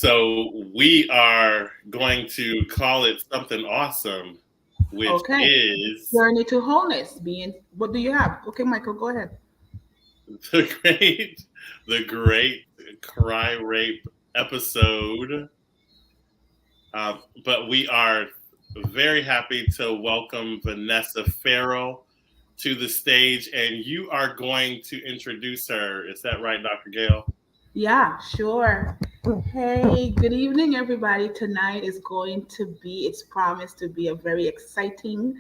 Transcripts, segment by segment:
So we are going to call it something awesome, which Okay. is Journey to wholeness. What do you have? Okay, Michael, go ahead. the great cry rape episode. But we are very happy to welcome Vanessa Farrell to the stage, and you are going to introduce her. Is that right, Dr. Gale? Yeah, sure. Hey, good evening, everybody. Tonight is going to be, it's promised to be a very exciting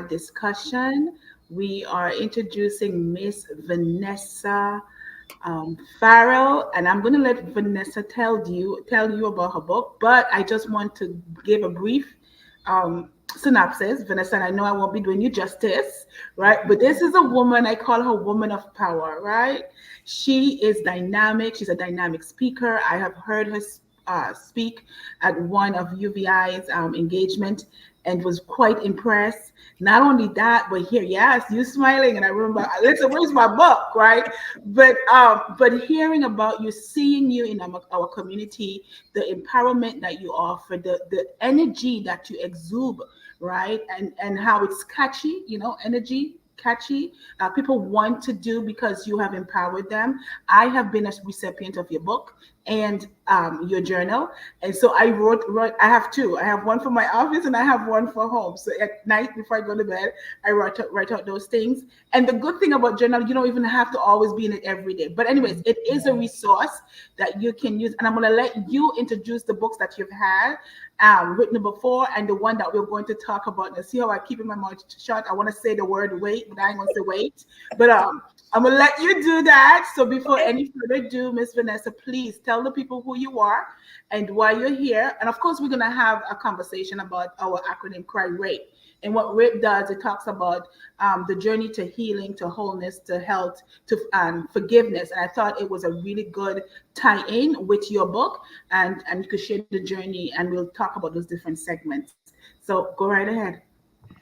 discussion. We are introducing Miss Vanessa Farrell, and I'm going to let Vanessa tell you about her book. But I just want to give a brief synopsis. Vanessa, and I know I won't be doing you justice, right? But this is a woman. I call her woman of power, right? She is dynamic. She's a dynamic speaker. I have heard her speak at one of UVI's engagement and was quite impressed. Not only that, but here, yes, you smiling, and I remember. Listen, where's my book, right? But hearing about you, seeing you in our community, the empowerment that you offer, the energy that you exude, right, and how it's catchy, energy catchy. People want to do because you have empowered them. I have been a recipient of your book and your journal, and so I wrote. I have two. I have one for my office and I have one for home. So at night before I go to bed, I write out those things. And the good thing about journal, you don't even have to always be in it every day. But anyways, it is a resource that you can use. And I'm going to let you introduce the books that you've had written before and the one that we're going to talk about. Now, see how I keep in my mouth shut? I want to say the word wait, but I ain't going to say wait. But I'm going to let you do that. So before any further ado, Miss Vanessa, please tell the people who you are and why you're here. And of course, we're going to have a conversation about our acronym CRY RAPE. And what RAPE does, it talks about the journey to healing, to wholeness, to health, to forgiveness. And I thought it was a really good tie-in with your book, and you could share the journey, and we'll talk about those different segments. So go right ahead.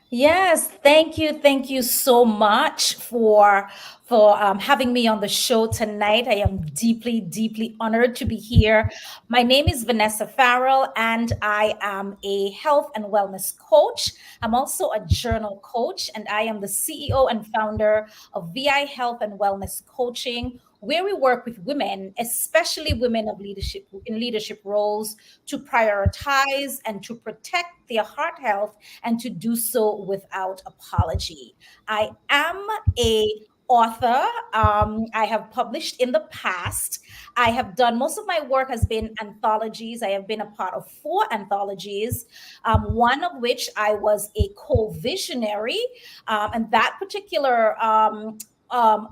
Yes, thank you so much for having me on the show tonight. I am deeply honored to be here. My name is Vanessa Farrell, and I am a health and wellness coach. I'm also a journal coach, and I am the CEO and founder of VI Health and Wellness Coaching, where we work with women, especially women of leadership in leadership roles, to prioritize and to protect their heart health and to do so without apology. I am a author. I have published in the past. I have done most of my work has been anthologies. I have been a part of 4 anthologies, one of which I was a co-visionary, and that particular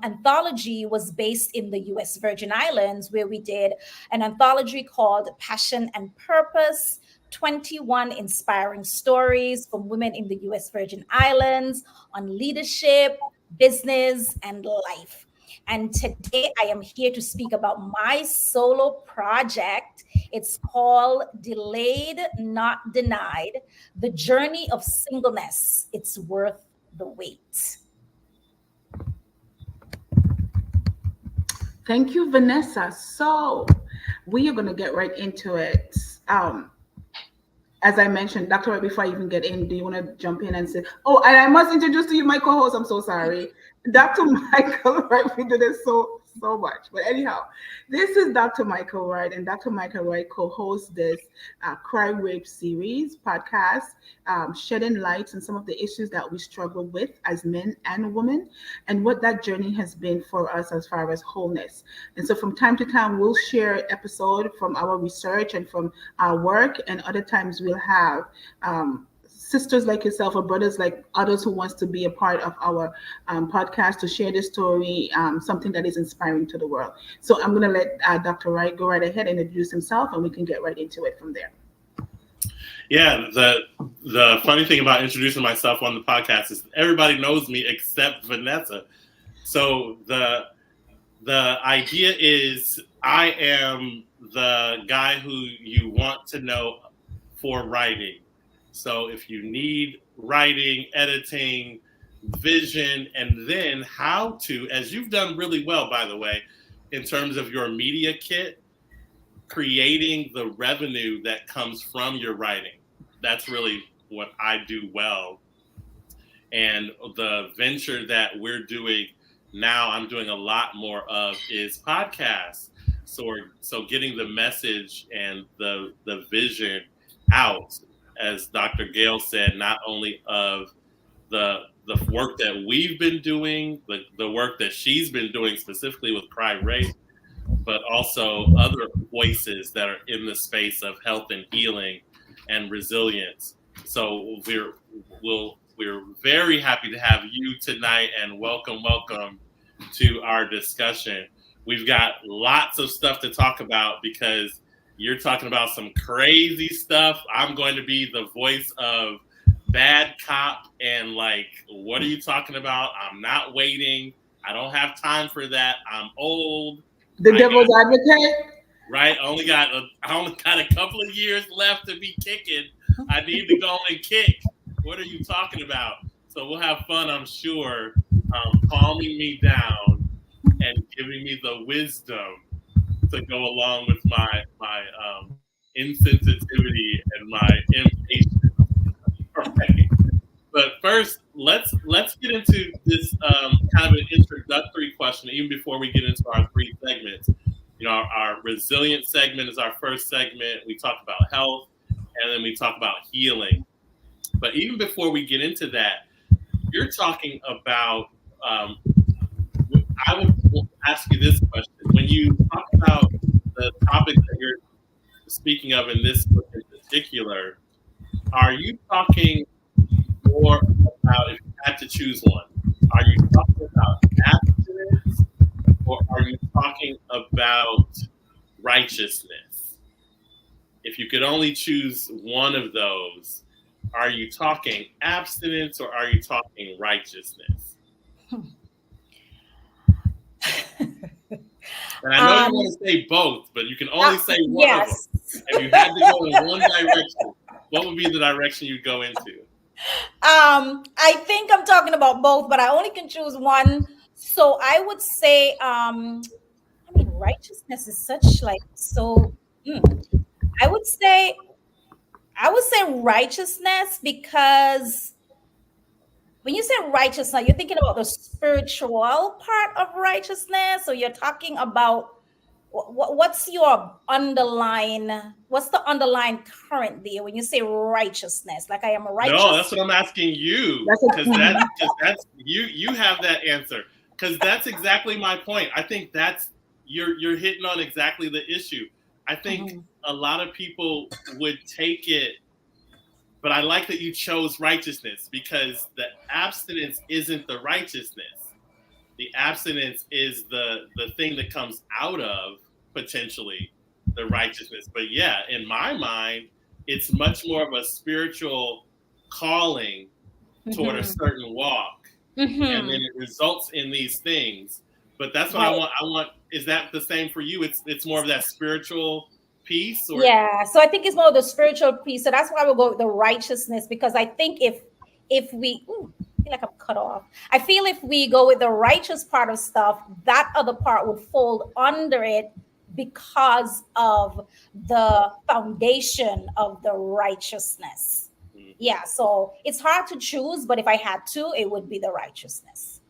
anthology was based in the US Virgin Islands, where we did an anthology called Passion and Purpose, 21 inspiring stories from women in the US Virgin Islands on leadership, business, and life. And today I am here to speak about my solo project. It's called Delayed, Not Denied, The Journey of Singleness. It's worth the wait. Thank you, Vanessa. So we are going to get right into it. As I mentioned, Dr. Right, before I even get in, do you want to jump in and say, oh, and I must introduce to you my co-host. I'm so sorry. Dr. Michael Wright. We do this so much. But anyhow, this is Dr. Michael Wright, and Dr. Michael Wright co-hosts this Cry Rape series podcast, shedding light on some of the issues that we struggle with as men and women, and what that journey has been for us as far as wholeness. And so from time to time, we'll share episode from our research and from our work, and other times we'll have sisters like yourself or brothers like others who wants to be a part of our podcast to share the story, something that is inspiring to the world. So I'm going to let Dr. Wright go right ahead and introduce himself, and we can get right into it from there. Yeah, the funny thing about introducing myself on the podcast is everybody knows me except Vanessa. So the idea is I am the guy who you want to know for writing. So if you need writing, editing, vision, and then how to, as you've done really well, by the way, in terms of your media kit, creating the revenue that comes from your writing. That's really what I do well. And the venture that we're doing now, I'm doing a lot more of, is podcasts. So getting the message and the vision out, as Dr. Gale said, not only of the work that we've been doing, the work that she's been doing specifically with Cry Rape, but also other voices that are in the space of health and healing and resilience. So we're very happy to have you tonight, and welcome to our discussion. We've got lots of stuff to talk about because you're talking about some crazy stuff. I'm going to be the voice of bad cop and like, what are you talking about? I'm not waiting. I don't have time for that. I'm old. The devil's advocate. Right. I only got a couple of years left to be kicking. I need to go and kick. What are you talking about? So we'll have fun, I'm sure, calming me down and giving me the wisdom to go along with my insensitivity and my impatience. Right. But first, let's get into this kind of an introductory question, even before we get into our 3 segments. You know, our resilience segment is our first segment. We talk about health, and then we talk about healing. But even before we get into that, you're talking about, I will ask you this question. When you talk about the topic that you're speaking of in this book in particular, are you talking more about, if you had to choose one, are you talking about abstinence, or are you talking about righteousness? If you could only choose one of those, are you talking abstinence or are you talking righteousness? And I know you want to say both, but you can only say one of them. If you had to go in one direction, what would be the direction you'd go into? I think I'm talking about both, but I only can choose one. So I would say, righteousness is such like so. I would say righteousness, because when you say righteousness, you're thinking about the spiritual part of righteousness. So you're talking about what's the underlying current there when you say righteousness? Like, I am righteous. No, that's what I'm asking you, because that's you have that answer, because that's exactly my point. I think that's you're hitting on exactly the issue. I think a lot of people would take it, but I like that you chose righteousness, because the abstinence isn't the righteousness. The abstinence is the thing that comes out of, potentially, the righteousness. But yeah, in my mind, it's much more of a spiritual calling toward a certain walk. And then it results in these things. But that's what I want. Is that the same for you? It's more of that spiritual piece? Or? Yeah, so I think it's more of the spiritual piece. So that's why we'll go with the righteousness, because I think if we I feel like I'm cut off. I feel if we go with the righteous part of stuff, that other part would fold under it because of the foundation of the righteousness. Yeah, so it's hard to choose, but if I had to, it would be the righteousness.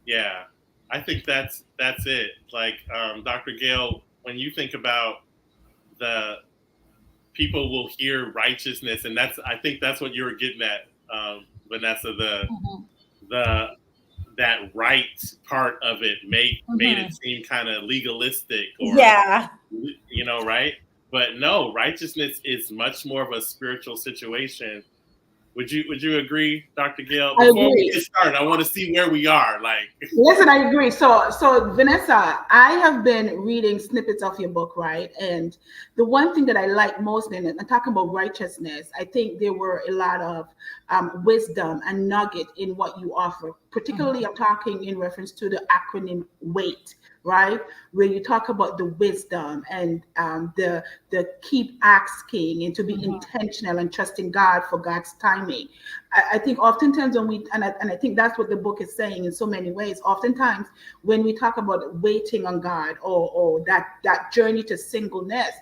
Yeah, I think that's it. Like, Dr. Gale, when you think about the people will hear righteousness, and I think that's what you were getting at, Vanessa, that right part of it made it seem kind of legalistic, or, right? But no, righteousness is much more of a spiritual situation. Would you agree, Dr. Gale? Before we get started, I want to see where we are. Like, listen, I agree. So Vanessa, I have been reading snippets of your book, right? And the one thing that I like most in it, and talking about righteousness, I think there were a lot of wisdom and nugget in what you offer particularly I'm talking in reference to the acronym WAIT, right? Where you talk about the wisdom and the keep asking and to be intentional and trusting God for God's timing. I think oftentimes when we and I think that's what the book is saying in so many ways. Oftentimes when we talk about waiting on God or that journey to singleness,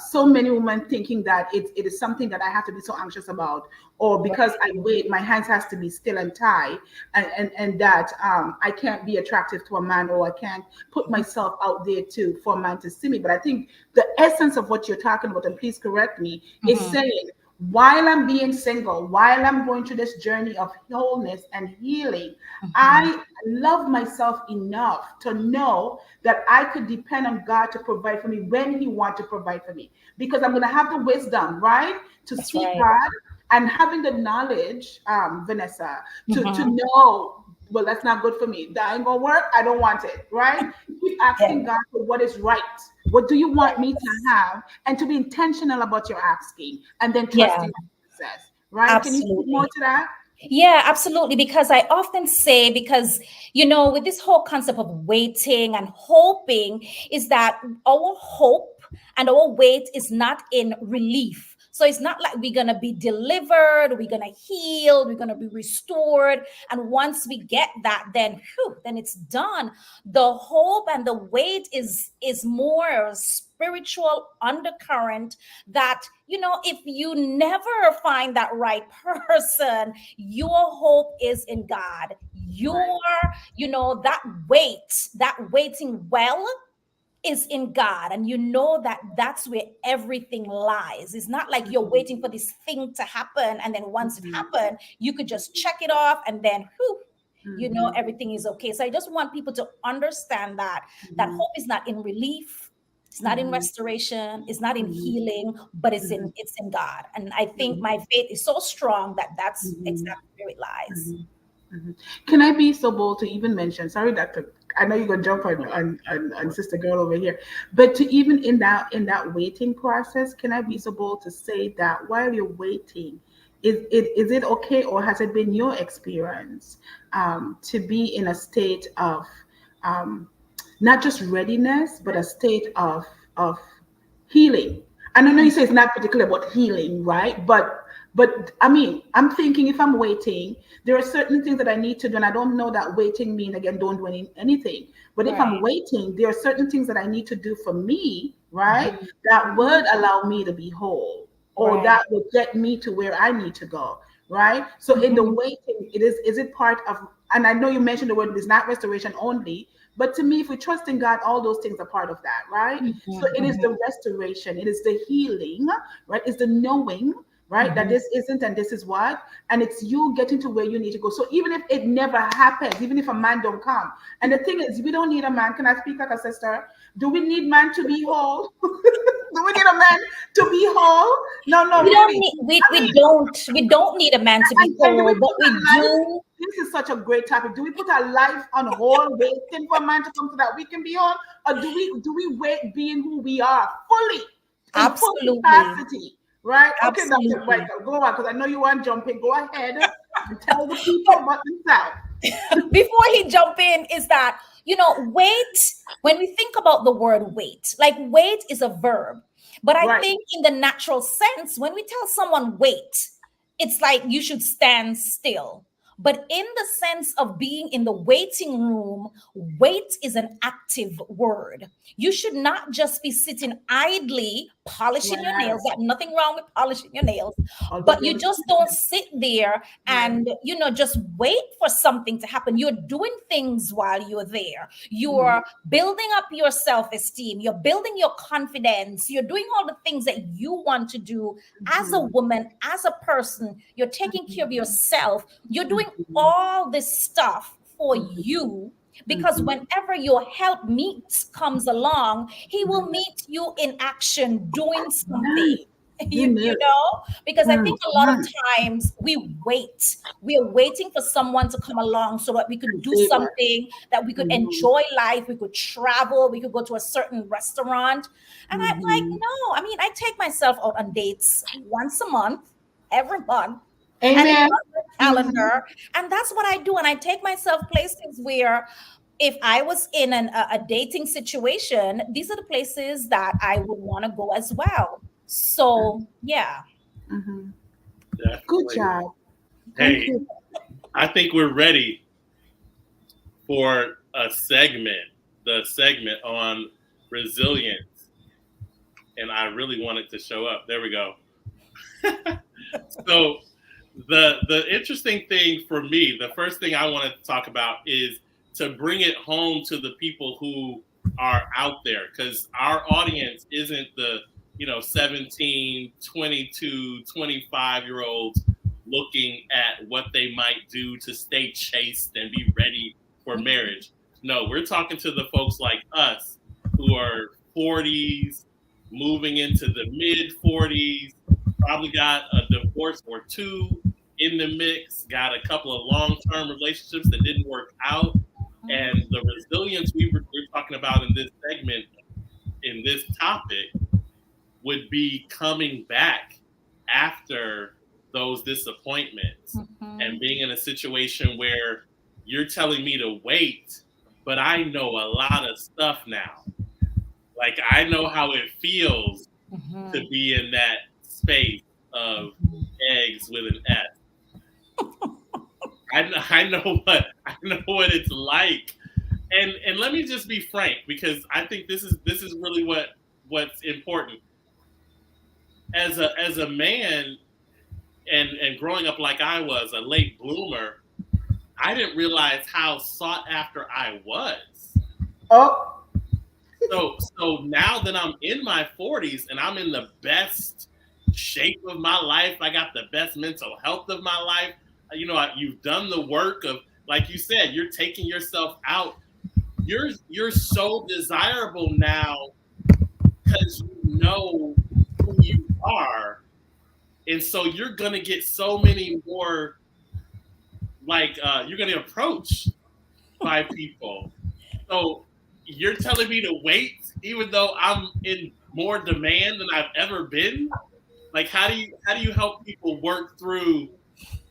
so many women thinking that it is something that I have to be so anxious about, or because I wait, my hands has to be still and tied, and that I can't be attractive to a man, or I can't put myself out there for a man to see me. But I think the essence of what you're talking about, and please correct me, is saying, while I'm being single, while I'm going through this journey of wholeness and healing, I love myself enough to know that I could depend on God to provide for me when He wants to provide for me. Because I'm going to have the wisdom, right, to seek God, and having the knowledge, Vanessa, to know, well, that's not good for me. That ain't going to work. I don't want it, right? Keep asking God for what is right. What do you want me to have? And to be intentional about your asking, and then trusting the process, right? Absolutely. Can you speak more to that? Yeah, absolutely. Because I often say, because, with this whole concept of waiting and hoping, is that our hope and our wait is not in relief. So it's not like we're going to be delivered, we're going to heal, we're going to be restored. And once we get that, then it's done. The hope and the wait is more spiritual undercurrent that, if you never find that right person, your hope is in God. That waiting well is in God, and that's where everything lies. It's not like you're waiting for this thing to happen, and then once it happened, you could just check it off, and then everything is okay. So I just want people to understand that hope is not in relief, it's not in restoration, it's not in healing, but it's in God. And I think my faith is so strong that that's exactly where it lies. Can I be so bold to even mention? Sorry, Doctor. I know you're gonna jump on Sister Girl over here, but to even in that waiting process, can I be so bold to say that while you're waiting, is it okay, or has it been your experience to be in a state of not just readiness, but a state of healing? And I know you say it's not particularly about healing, right? But I mean, I'm thinking if I'm waiting, there are certain things that I need to do, and I don't know that waiting means, again, don't do anything. But if I'm waiting, there are certain things that I need to do for me, right? That would allow me to be whole, or that would get me to where I need to go, right? So in the waiting, is it part of, and I know you mentioned the word, it's not restoration only, but to me, if we trust in God, all those things are part of that, right? So it is the restoration, it is the healing, right? It's the knowing, right? That this isn't and this is what, and it's you getting to where you need to go. So even if it never happens, even if a man don't come, and the thing is, we don't need a man. Can I speak like a sister? Do we need man to be whole? Do we need a man to be whole? No, really. We don't need a man to be whole, but we do. This is such a great topic. Do we put our life on hold, waiting for a man to come so that we can be whole, or do we wait being who we are fully, in full capacity? Right? Okay, Dr. Michael, go on, because I know you want jumping. Go ahead and tell the people about themselves. Before he jump in, is that, wait, when we think about the word wait, like wait is a verb. But I think in the natural sense, when we tell someone wait, it's like you should stand still. But in the sense of being in the waiting room, wait is an active word. You should not just be sitting idly polishing your nails. There's nothing wrong with polishing your nails, but you just don't sit there and, just wait for something to happen. You're doing things while you're there. You're building up your self-esteem. You're building your confidence. You're doing all the things that you want to do as a woman, as a person. You're taking care of yourself. You're doing all this stuff for you, because whenever your help meet comes along, he will meet you in action doing something. Because I think a lot of times we are waiting for someone to come along so that we could do something, that we could enjoy life, we could travel, we could go to a certain restaurant. And I'm like, no, I mean, I take myself out on dates once a month, every month. Amen. And it's on my calendar. And that's what I do. And I take myself places where if I was in a dating situation, these are the places that I would want to go as well. So, yeah. Mm-hmm. Good Definitely. job. Thank Hey, you. I think we're ready for a segment, the segment on resilience. And I really want it to show up. There we go. So the interesting thing for me, the first thing I want to talk about is to bring it home to the people who are out there, because our audience isn't the 17, 22, 25-year olds looking at what they might do to stay chaste and be ready for marriage. No, we're talking to the folks like us who are 40s, moving into the mid 40s, probably got a divorce or two in the mix, got a couple of long-term relationships that didn't work out. And the resilience we're talking about in this segment, in this topic, would be coming back after those disappointments and being in a situation where you're telling me to wait, but I know a lot of stuff now. Like, I know how it feels to be in that space of eggs with an S. I know what it's like, and let me just be frank, because I think this is really what's important. As a man, and growing up like I was, a late bloomer, I didn't realize how sought after I was. Oh. So now that I'm in my 40s and I'm in the best shape of my life, I got the best mental health of my life. You've done the work of, like you said, you're taking yourself out. You're so desirable now because you know who you are, and so you're gonna get so many more. Like you're gonna approach by people. So you're telling me to wait, even though I'm in more demand than I've ever been. Like, how do you help people work through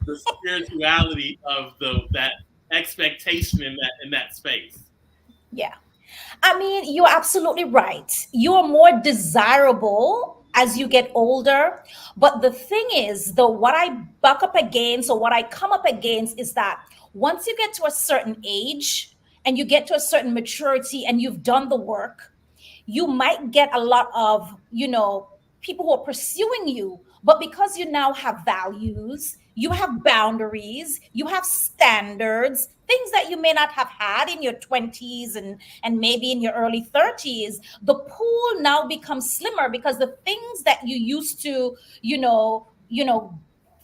the spirituality of that expectation in that space? Yeah. I mean, you're absolutely right. You're more desirable as you get older. But the thing is, though, what I buck up against or what I come up against is that once you get to a certain age and you get to a certain maturity and you've done the work, you might get a lot of, people who are pursuing you. But because you now have values, you have boundaries, you have standards, things that you may not have had in your 20s and maybe in your early 30s, the pool now becomes slimmer because the things that you used to,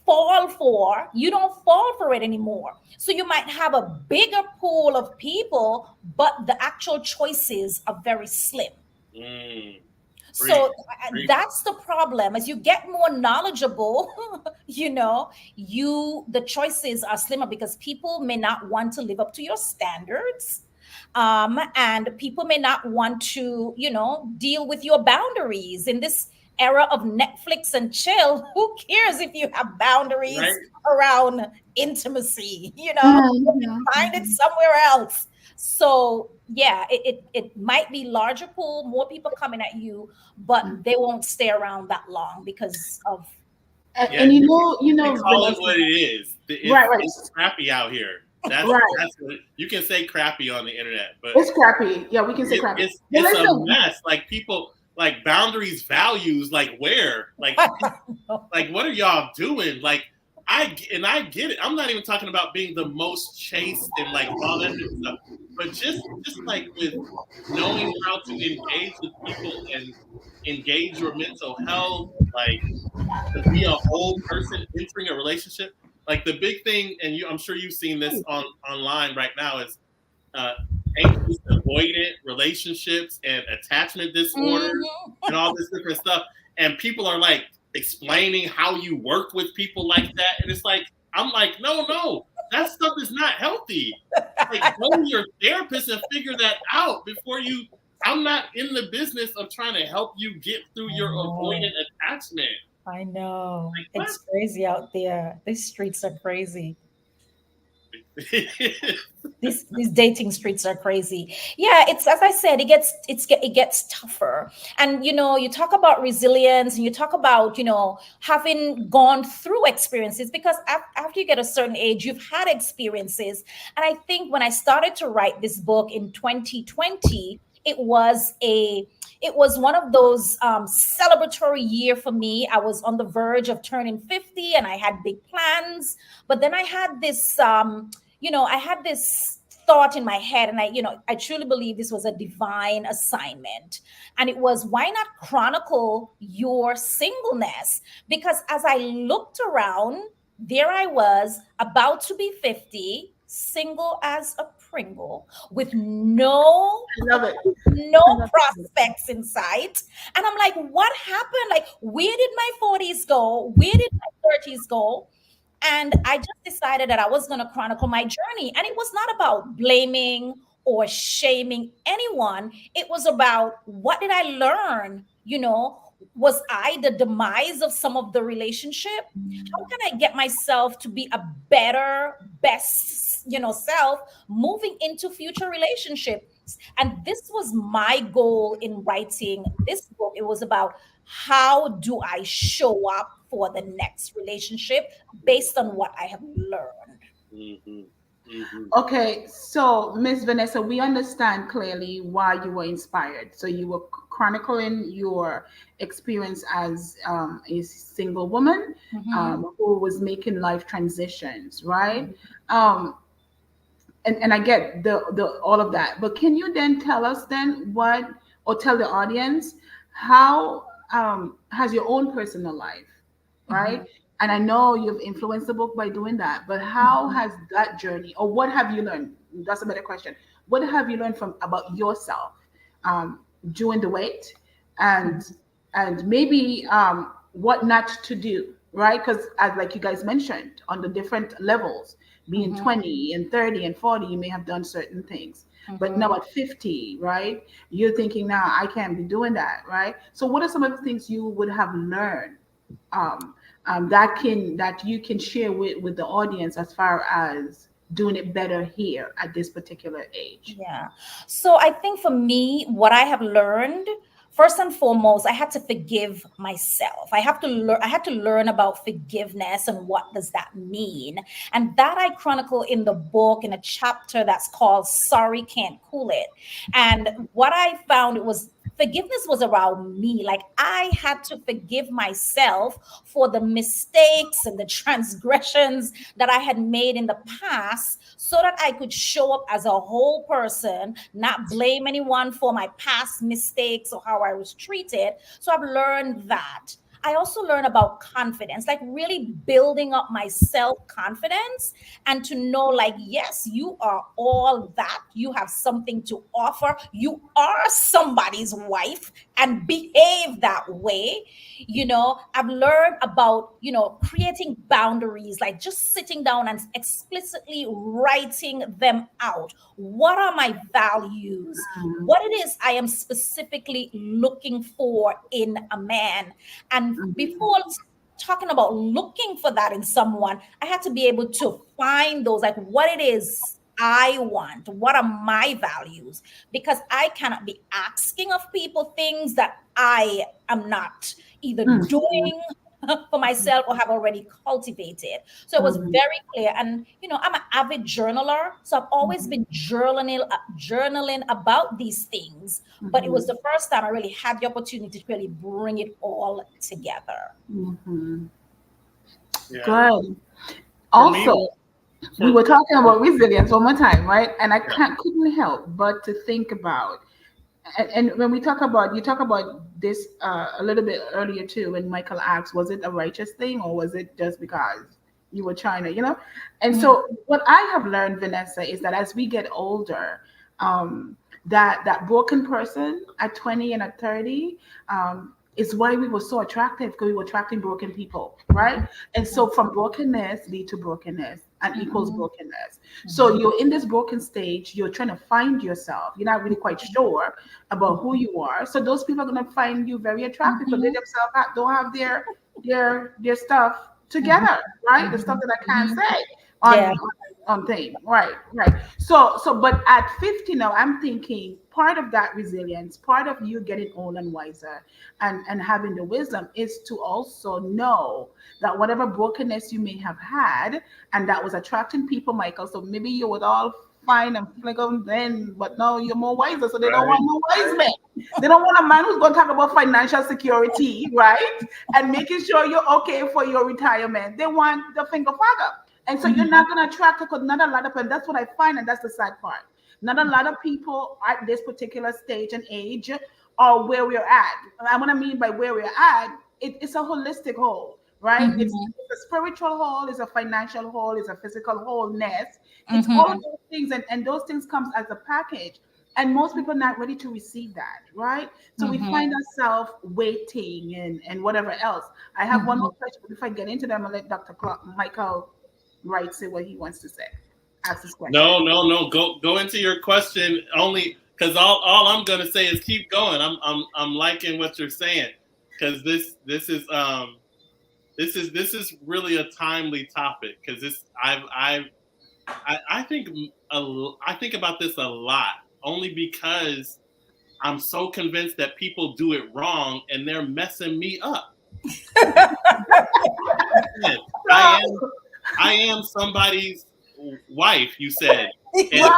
fall for, you don't fall for it anymore. So you might have a bigger pool of people, but the actual choices are very slim. So that's the problem. As you get more knowledgeable, the choices are slimmer because people may not want to live up to your standards. And people may not want to, deal with your boundaries in this era of Netflix and chill. Who cares if you have boundaries around intimacy? Find it somewhere else. So yeah, it might be larger pool, more people coming at you, but they won't stay around that long because of. And you know, call it what it is. It's crappy out here. That's what, you can say crappy on the internet, but it's crappy. Yeah, we can say crappy. It's a mess. Like, people, like, boundaries, values, like, where, like what are y'all doing? Like, I get it. I'm not even talking about being the most chaste and like all that stuff, but just like with knowing how to engage with people and engage your mental health, like to be a whole person entering a relationship. Like, the big thing, and I'm sure you've seen this online right now, is anxious avoidant relationships and attachment disorder and all this different stuff. And people are like explaining how you work with people like that, and it's like, I'm like, no, that stuff is not healthy. Like, go to your therapist and figure that out before you. I'm not in the business of trying to help you get through your avoidant attachment. I know. Like, It's crazy out there. These streets are crazy. what? These dating streets are crazy. Yeah, it's as I said, it gets tougher. And you talk about resilience, and you talk about having gone through experiences, because after you get a certain age, you've had experiences. And I think when I started to write this book in 2020, it was one of those celebratory year for me. I was on the verge of turning 50, and I had big plans. But then I had this I had this thought in my head, and I truly believe this was a divine assignment. And it was, why not chronicle your singleness? Because as I looked around, there I was, about to be 50, single as a Pringle, with I love it. no I love it. prospects in sight. And I'm like, what happened? Like, where did my 40s go? Where did my 30s go? And I just decided that I was going to chronicle my journey. And it was not about blaming or shaming anyone. It was about, what did I learn? Was I the demise of some of the relationship? How can I get myself to be a better, best, self moving into future relationships? And this was my goal in writing this book. It was about, how do I show up for the next relationship based on what I have learned? Mhm. Mhm. Okay, so Miss Vanessa, we understand clearly why you were inspired. So you were chronicling your experience as a single woman Mhm. who was making life transitions, right? Um, and I get the all of that, but can you then tell us then what, or tell the audience how has your own personal life, right? Mhm. And I know you've influenced the book by doing that, but how Mhm. has that journey, or what have you learned? That's a better question. What have you learned from about yourself um, during the wait, and Mhm. maybe what not to do, right? Because as like you guys mentioned, on the different levels, being Mhm. 20 and 30 and 40, you may have done certain things. But now Mhm. at 50, right, you're thinking, now I can't be doing that, right? So what are some of the things you would have learned um, that you can share with the audience as far as doing it better here at this particular age? Yeah. So I think for me, what I have learned, first and foremost, I had to forgive myself. I had to learn about forgiveness and what does that mean. And that I chronicle in the book in a chapter that's called Sorry Can't Cool It. And what I found, it was, forgiveness was around me. Like, I had to forgive myself for the mistakes and the transgressions that I had made in the past, so that I could show up as a whole person, not blame anyone for my past mistakes or how I was treated. So I've learned that. I also learned about confidence, like really building up my self confidence, and to know, like, yes, you are all that. You have something to offer. You are somebody's wife, and behave that way. I've learned about, creating boundaries, like just sitting down and explicitly writing them out. What are my values? What it is I am specifically looking for in a man? And Mhm. before talking about looking for that in someone, I had to be able to find those, like, what it is I want, what are my values? Because I cannot be asking of people things that I am not either Mhm. doing for myself or have already cultivated. So it was Mhm. very clear. And I'm an avid journaler, so I've always Mhm. been journaling about these things. But it was Mhm. the first time I really had the opportunity to really bring it all together. Mhm. Yeah. Good. For me, Also, we for were talking about resilience one more time, right? And I yeah. couldn't help but to think about, and when we talk about, you talk about this a little bit earlier too, when Michael asked, was it a righteous thing or was it just because you were trying to, And Mhm. so what I have learned, Vanessa, is that as we get older, that broken person at 20 and at 30, is why we were so attractive, because we were attracting broken people, right? And so from brokenness lead to brokenness and equals Mhm. brokenness. So Mhm. you're in this broken stage, you're trying to find yourself. You're not really quite sure about who you are. So those people are going to find you very attractive because they Mhm. themselves don't have their stuff together, right? The stuff that I can't say Yeah. on thing, right? But at 50 now, I'm thinking part of that resilience, part of you getting old and wiser, and having the wisdom is to also know that whatever brokenness you may have had, and that was attracting people, Michael. So maybe you would all fine and flickle then, but now you're more wiser, so they don't want no wise men. They don't want a man who's going to talk about financial security, right? And making sure you're okay for your retirement. They want the finger father. And so you're not going to attract, because not a lot of, and that's what I find, and that's the sad part. Not a lot of people at this particular stage and age are where we're at. And what I mean by where we're at, it's a holistic whole, right? It's a spiritual whole, it's a financial whole, it's a physical wholeness. It's all of those things, and those things comes as a package. And most people are not ready to receive that, right? So we find ourselves waiting and whatever else. I have one more question, but if I get into them, I'll let Dr. Michael Wright say what he wants to say. Ask this question. No. Go into your question only, because all I'm gonna say is keep going. I'm liking what you're saying, because this is really a timely topic, because I think about this a lot, only because I'm so convinced that people do it wrong and they're messing me up. I am somebody's wife, you said. And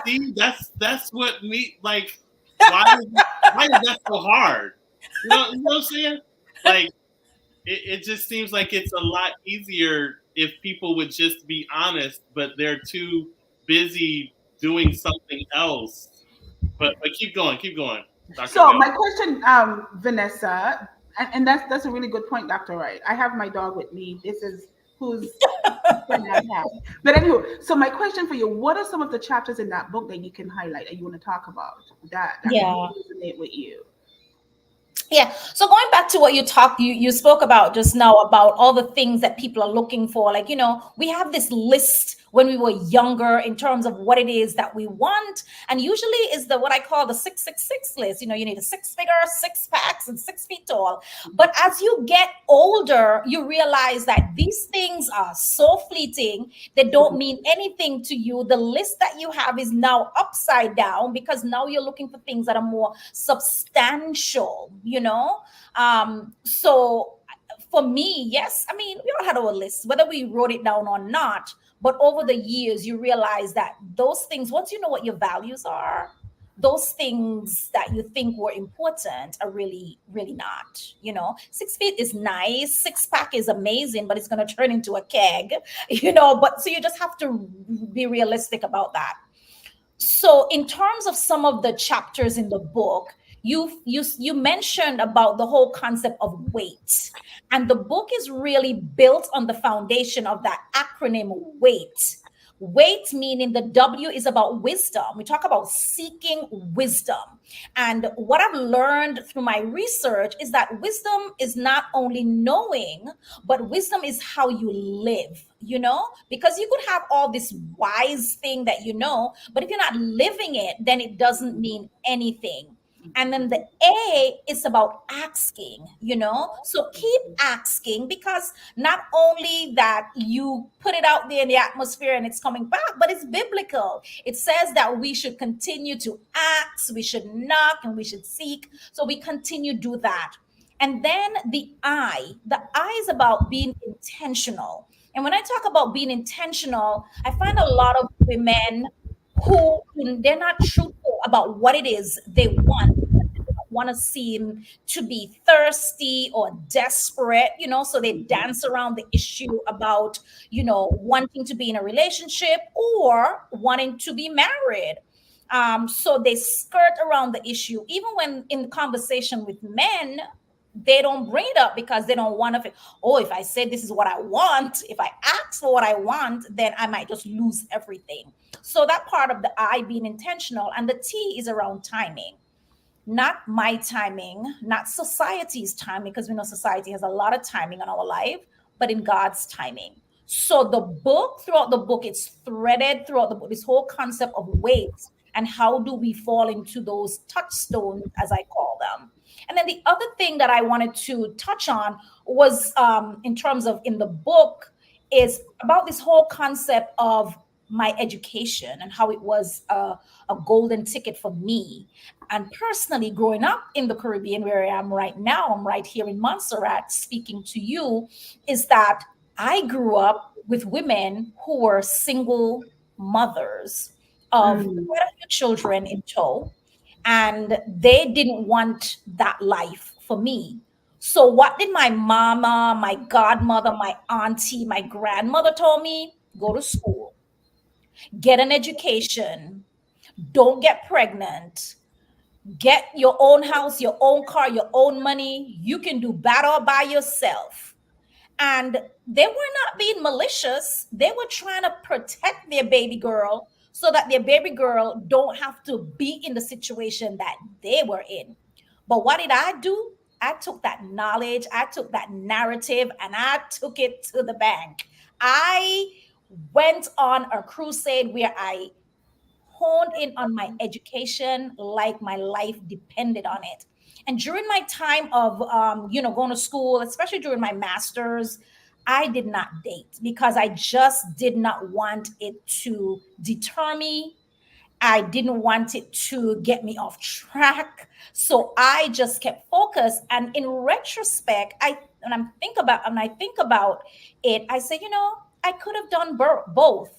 see, that's what me, like, why is that so hard? You know what I'm saying? Like, it just seems like it's a lot easier if people would just be honest, but they're too busy doing something else. But keep going, Dr. So Bill. my question, Vanessa, and that's a really good point, Dr. Wright. I have my dog with me. This is who's friend I have. But anyway, so my question for you: what are some of the chapters in that book that you can highlight and you want to talk about that really resonate with you? Yeah. So going back to what you spoke about just now about all the things that people are looking for. Like, we have this list when we were younger in terms of what it is that we want. And usually is what I call the 666 list. You need a 6-figure, 6 packs, and 6 feet tall. But as you get older, you realize that these things are so fleeting. They don't mean anything to you. The list that you have is now upside down, because now you're looking for things that are more substantial, So for me, yes, I mean, we all had our lists, whether we wrote it down or not. But over the years, you realize that those things, once you know what your values are, those things that you think were important are really, really not. 6 feet is nice. 6-pack is amazing, but it's going to turn into a keg, But so you just have to be realistic about that. So in terms of some of the chapters in the book, you mentioned about the whole concept of weight, and the book is really built on the foundation of that acronym WAIT. Weight meaning the W is about wisdom. We talk about seeking wisdom. And what I've learned through my research is that wisdom is not only knowing, but wisdom is how you live, because you could have all this wise thing that but if you're not living it, then it doesn't mean anything. And then the A is about asking, so keep asking, because not only that you put it out there in the atmosphere and it's coming back, but it's biblical. It says that we should continue to ask, we should knock, and we should seek. So we continue to do that. And then the I is about being intentional. And when I talk about being intentional, I find a lot of women who they're not truthful about what it is they want. They don't want to seem to be thirsty or desperate, so they dance around the issue about, wanting to be in a relationship or wanting to be married. So they skirt around the issue, even when in conversation with men, they don't bring it up because they don't want to feel, if I say this is what I want, if I ask for what I want, then I might just lose everything. So that part of the I being intentional, and the T is around timing. Not my timing, not society's timing, because we know society has a lot of timing on our life, but in God's timing. So throughout the book, it's threaded throughout the book, this whole concept of weight and how do we fall into those touchstones, as I call them. And then the other thing that I wanted to touch on was in terms of in the book is about this whole concept of my education and how it was a golden ticket for me. And personally, growing up in the Caribbean, where I am right now, I'm right here in Montserrat speaking to you, is that I grew up with women who were single mothers of Mm. quite a few children in tow, and they didn't want that life for me. So what did my mama, my godmother, my auntie, my grandmother told me? Go to school, get an education, don't get pregnant, get your own house, your own car, your own money. You can do battle by yourself. And they were not being malicious. They were trying to protect their baby girl so that their baby girl don't have to be in the situation that they were in. But what did I do? I took that knowledge, I took that narrative, and I took it to the bank. I went on a crusade where I honed in on my education like my life depended on it. And during my time of going to school, especially during my master's, I did not date because I just did not want it to deter me. I didn't want it to get me off track. So I just kept focused. And in retrospect, I think about it, I say, I could have done both.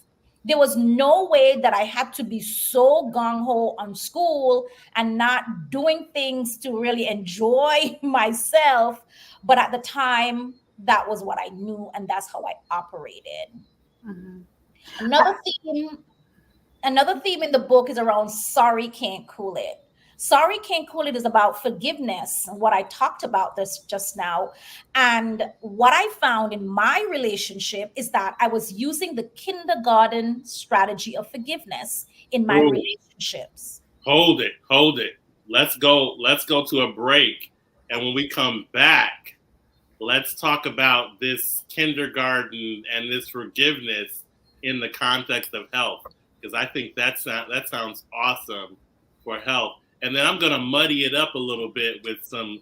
There was no way that I had to be so gung ho on school and not doing things to really enjoy myself. But at the time, that was what I knew, and that's how I operated. Mhm. Another theme Another theme in the book is around sorry can't cool it. Sorry can't cool it is about forgiveness, what I talked about this just now. And what I found in my relationship is that I was using the kindergarten strategy of forgiveness in my Ooh, relationships. hold it, hold it. Let's go. Let's go to a break, and when we come back, let's talk about this kindergarten and this forgiveness in the context of health, because I think that sounds awesome for health. And then I'm going to muddy it up a little bit with some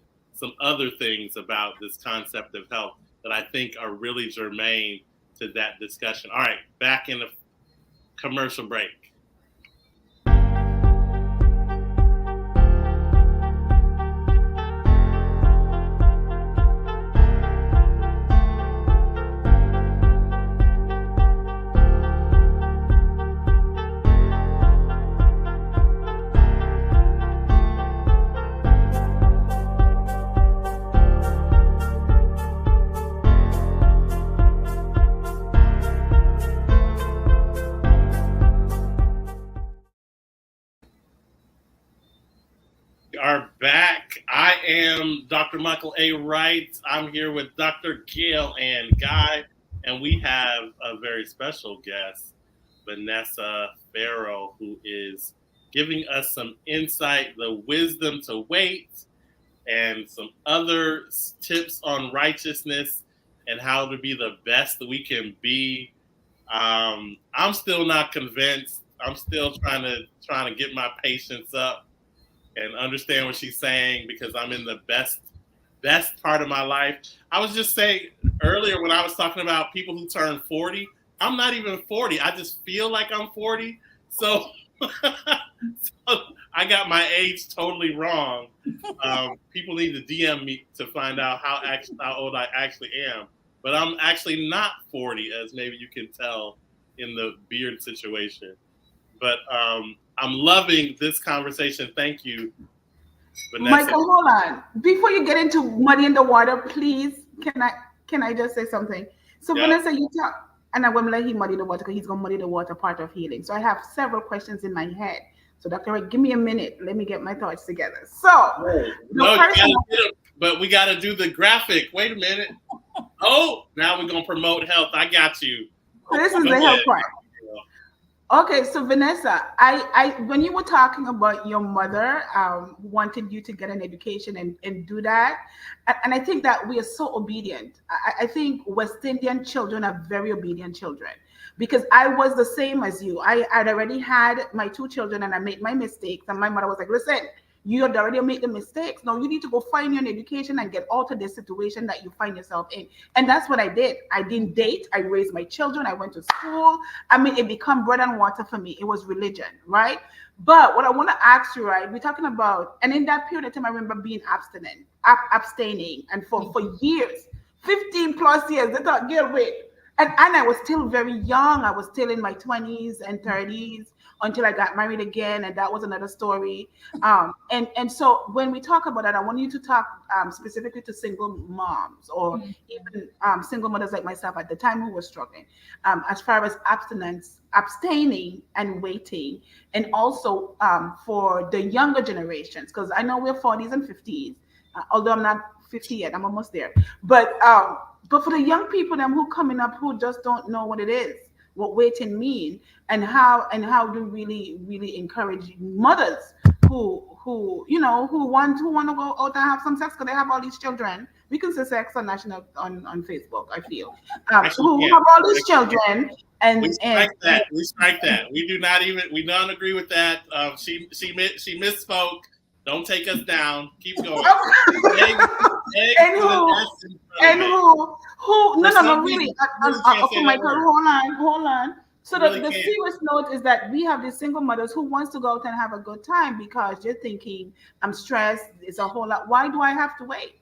other things about this concept of health that I think are really germane to that discussion. All right, back in the commercial break. Are back. I am Dr. Michael A. Wright. I'm here with Dr. Gail and Guy, and we have a very special guest, Vanessa Farrell, who is giving us some insight, the wisdom to wait, and some other tips on righteousness and how to be the best that we can be. I'm still not convinced. I'm still trying to get my patience up and understand what she's saying, because I'm in the best part of my life. I was just saying earlier when I was talking about people who turn 40, I'm not even 40. I just feel like I'm 40. So, so I got my age totally wrong. People need to DM me to find out how old I actually am. But I'm actually not 40, as maybe you can tell in the beard situation. But I'm loving this conversation. Thank you, Vanessa. Michael, hold on. Before you get into muddy in the water, please, can I just say something? So Yeah. Vanessa, you talk, and I won't let him muddy the water because he's gonna muddy the water part of healing. So I have several questions in my head. So Dr. Wright, give me a minute. Let me get my thoughts together. So but we gotta do the graphic. Wait a minute. Oh, now we're gonna promote health. I got you. this is the health part. Okay, so Vanessa, I when you were talking about your mother wanted you to get an education and do that, and I think that we are so obedient. I think West Indian children are very obedient children, because I was the same as you. I had already had my two children and I made my mistakes, and my mother was like, listen, You had already made the mistakes. Now you need to go find your education and get out of this situation that you find yourself in. And that's what I did. I didn't date. I raised my children. I went to school. I mean, it became bread and water for me. It was religion, right? But what I want to ask you, right? We're talking about, and in that period of time, I remember being abstaining, and for years, 15 plus years, they thought, girl, wait. And I was still very young. I was still in my 20s and 30s until I got married again, and that was another story. And so when we talk about that, I want you to talk specifically to single moms or even single mothers like myself at the time who were struggling, as far as abstaining and waiting, and also for the younger generations, because I know we're 40s and 50s, although I'm not 50 yet, I'm almost there. But for the young people them who coming up who just don't know what it is, what waiting mean, and how to really encourage mothers who want to go out and have some sex because they have all these children. We can say sex on national on Facebook, I feel. Who have all these children and we strike that. We don't agree with that. She misspoke. Don't take us down. Keep going. And who no really okay, Michael, hold on. So the serious note is that we have these single mothers who wants to go out and have a good time because you're thinking, I'm stressed, it's a whole lot. Why do I have to wait?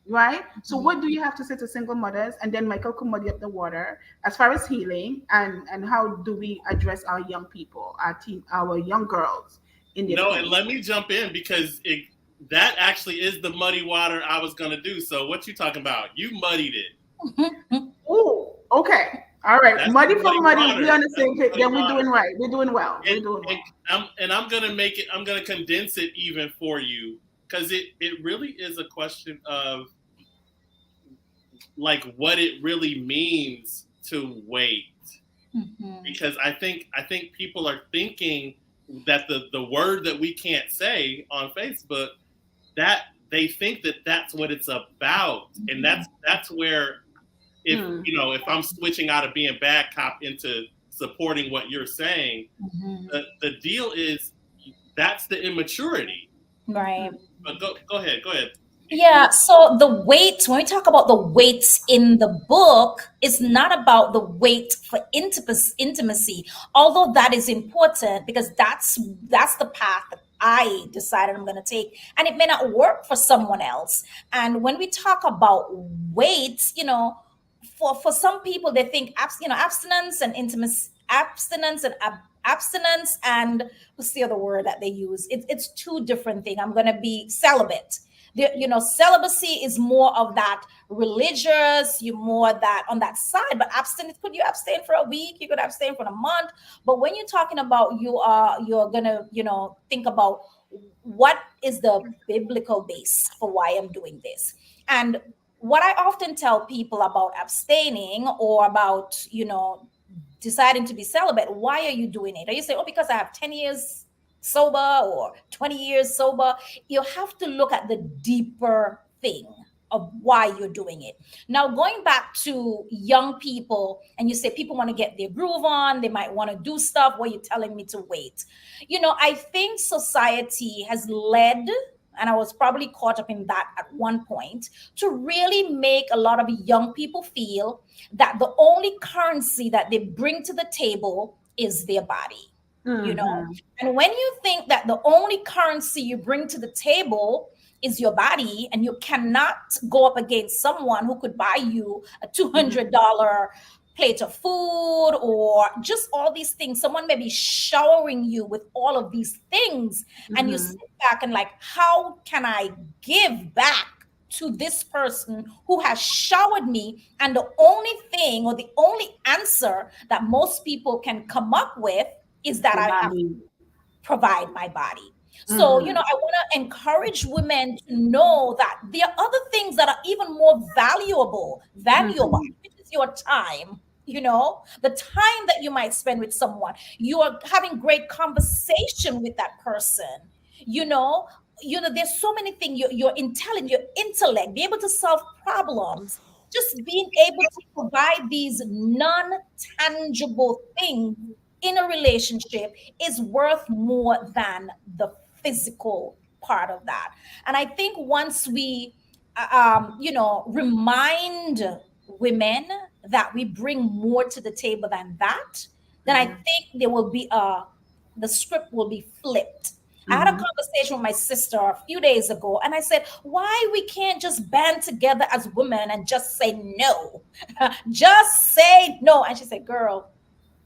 Right? So what do you have to say to single mothers? And then Michael could muddy up the water as far as healing and how do we address our young people, our young girls in the and let me jump in because that actually is the muddy water I was going to do. So what you talking about? You muddied it. Oh, okay. All right. That's muddy for muddy. We on the same page. Then we're doing right. We're doing well. I'm going to condense it even for you because it really is a question of like what it really means to wait. Because I think people are thinking that the word that we can't say on Facebook, that they think that that's what it's about. And that's where if I'm switching out of being bad cop into supporting what you're saying, the deal is that's the immaturity. Right. But go ahead. Yeah, so the weight, when we talk about the weights in the book, it's not about the weight for intimacy, although that is important because that's the path that I decided I'm going to take, and it may not work for someone else. And when we talk about weights, for some people, they think abstinence and intimacy, abstinence and what's the other word that they use? It's two different things. I'm going to be celibate. Celibacy is more of that religious, you more that on that side, but abstinence, could you abstain for a week? You could abstain for a month. But when you're talking about you're gonna, think about what is the biblical base for why I'm doing this. And what I often tell people about abstaining or about, deciding to be celibate, why are you doing it? Or you say, because I have 10 years sober or 20 years sober. You have to look at the deeper thing of why you're doing it. Now, going back to young people, and you say people want to get their groove on, they might want to do stuff where you're telling me to wait. I think society has led, and I was probably caught up in that at one point, to really make a lot of young people feel that the only currency that they bring to the table is their body. And when you think that the only currency you bring to the table is your body, and you cannot go up against someone who could buy you a $200 plate of food or just all these things, someone may be showering you with all of these things, and you sit back and like, how can I give back to this person who has showered me? And the only thing or the only answer that most people can come up with is that I have to provide my body. So, I want to encourage women to know that there are other things that are even more valuable, which is your time. The time that you might spend with someone, you are having great conversation with that person. There's so many things. Your intellect, be able to solve problems, just being able to provide these non-tangible things in a relationship is worth more than the physical part of that. And I think once we, remind women that we bring more to the table than that, then I think the script will be flipped. I had a conversation with my sister a few days ago, and I said, why we can't just band together as women and just say no? Just say no. And she said, girl,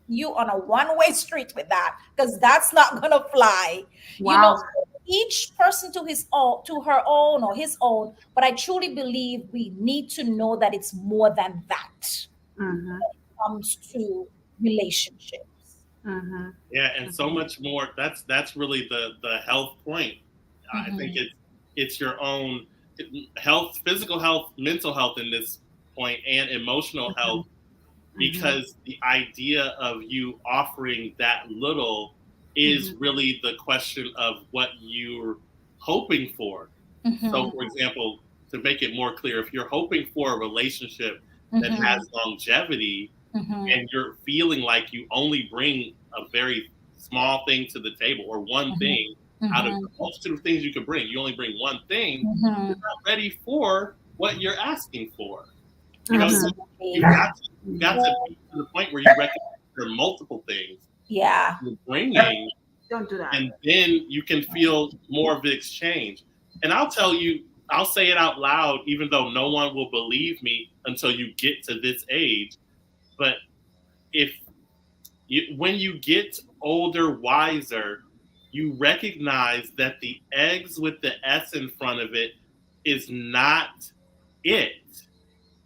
you on a one-way street with that, because that's not gonna fly. Wow. Each person to his own, to her own or his own, but I truly believe we need to know that it's more than that when it comes to relationships. Yeah, and so much more. That's really the health point. I think it's your own health, physical health, mental health in this point, and emotional health, because the idea of you offering that little is really the question of what you're hoping for. So, for example, to make it more clear, if you're hoping for a relationship that has longevity, and you're feeling like you only bring a very small thing to the table, or one thing out of the multitude of things you can bring, you only bring one thing, you're not ready for what you're asking for. You know, so you got to be to the point where you recognize there are multiple things you're bringing. Don't do that. And then you can feel more of the exchange. And I'll tell you, I'll say it out loud, even though no one will believe me until you get to this age. But when you get older, wiser, you recognize that the eggs with the S in front of it is not it.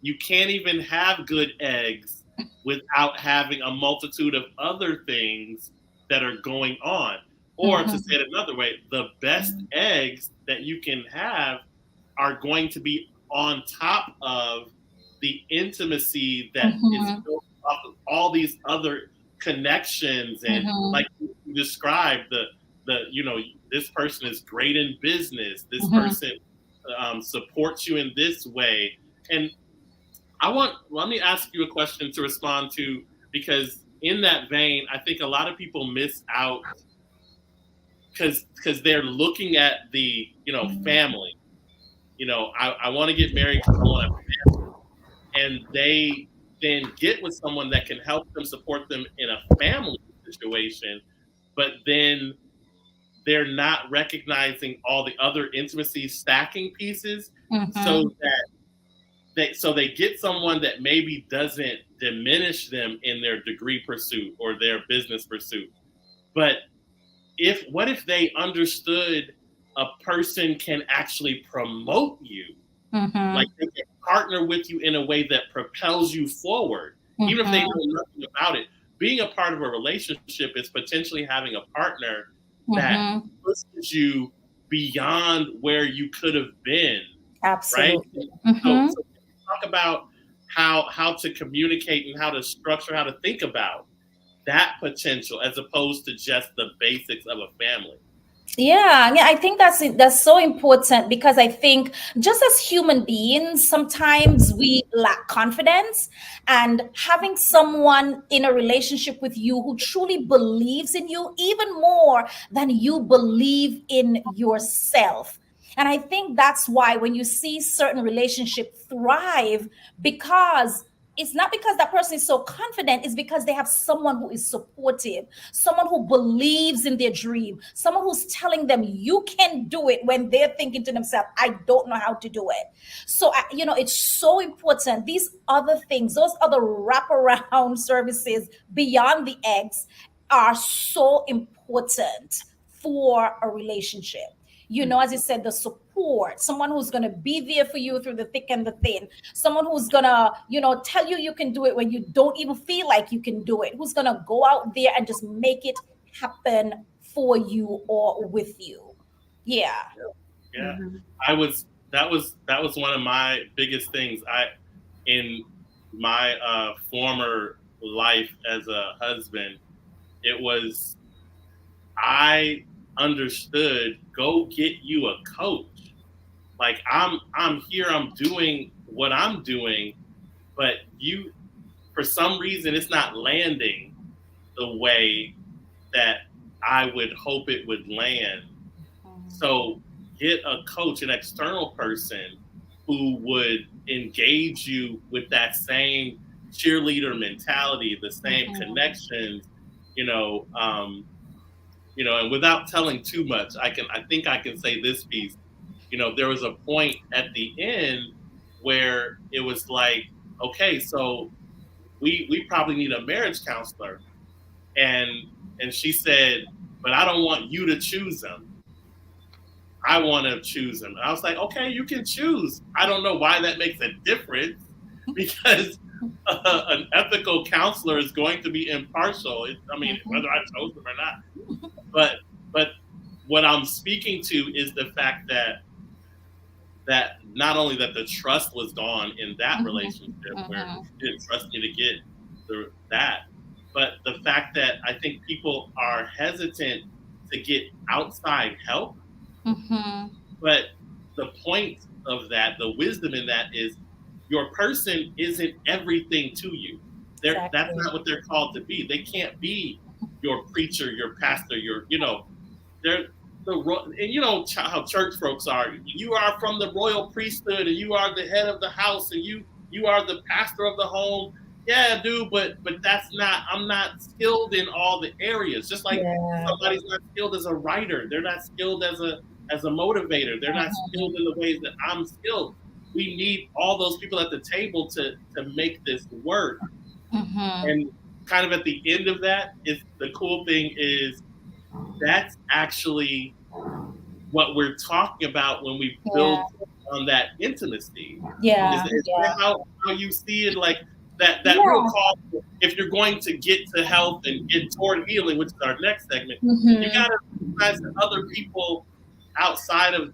You can't even have good eggs without having a multitude of other things that are going on. Or to say it another way, the best eggs that you can have are going to be on top of the intimacy that is built off of all these other connections. And like you described, this person is great in business. This person supports you in this way. And let me ask you a question to respond to, because in that vein, I think a lot of people miss out because they're looking at the, family. I want to get married because I want a family. And they then get with someone that can help them, support them in a family situation, but then they're not recognizing all the other intimacy stacking pieces, so they get someone that maybe doesn't diminish them in their degree pursuit or their business pursuit. But what if they understood a person can actually promote you? Like they can partner with you in a way that propels you forward, even if they know nothing about it. Being a part of a relationship is potentially having a partner that pushes you beyond where you could have been. Absolutely. Right? So talk about how to communicate and how to structure, how to think about that potential as opposed to just the basics of a family. Yeah, I think that's so important, because I think just as human beings, sometimes we lack confidence, and having someone in a relationship with you who truly believes in you even more than you believe in yourself. And I think that's why when you see certain relationships thrive, because it's not because that person is so confident, it's because they have someone who is supportive, someone who believes in their dream, someone who's telling them you can do it when they're thinking to themselves, I don't know how to do it. So, it's so important. These other things, those other wraparound services beyond the eggs are so important for a relationship. As you said, the support, someone who's going to be there for you through the thick and the thin, someone who's going to, tell you can do it when you don't even feel like you can do it, who's going to go out there and just make it happen for you or with you. Yeah. That was one of my biggest things. In my former life as a husband, I understood, go get you a coach. Like I'm here, I'm doing what I'm doing, but for some reason it's not landing the way that I would hope it would land. So get a coach, an external person who would engage you with that same cheerleader mentality, the same connections, you know, and without telling too much, I think I can say this piece. There was a point at the end where it was like, okay, so we probably need a marriage counselor, and she said, but I don't want you to choose them. I want to choose them. And I was like, okay, you can choose. I don't know why that makes a difference, because an ethical counselor is going to be impartial. Whether I chose them or not. But what I'm speaking to is the fact that not only that the trust was gone in that relationship where she didn't trust me to get that, but the fact that I think people are hesitant to get outside help. But the point of that, the wisdom in that is, your person isn't everything to you. Exactly. That's not what they're called to be. They can't be your preacher, your pastor, they're and how church folks are. You are from the royal priesthood, and you are the head of the house, and you are the pastor of the home. Yeah, dude, but that's not. I'm not skilled in all the areas. Just like somebody's not skilled as a writer, they're not skilled as a motivator. They're not skilled in the ways that I'm skilled. We need all those people at the table to make this work. And kind of at the end of that, is the cool thing is that's actually what we're talking about when we build on that intimacy. Is how you see it, like that real call. If you're going to get to health and get toward healing, which is our next segment, you got to recognize that other people outside of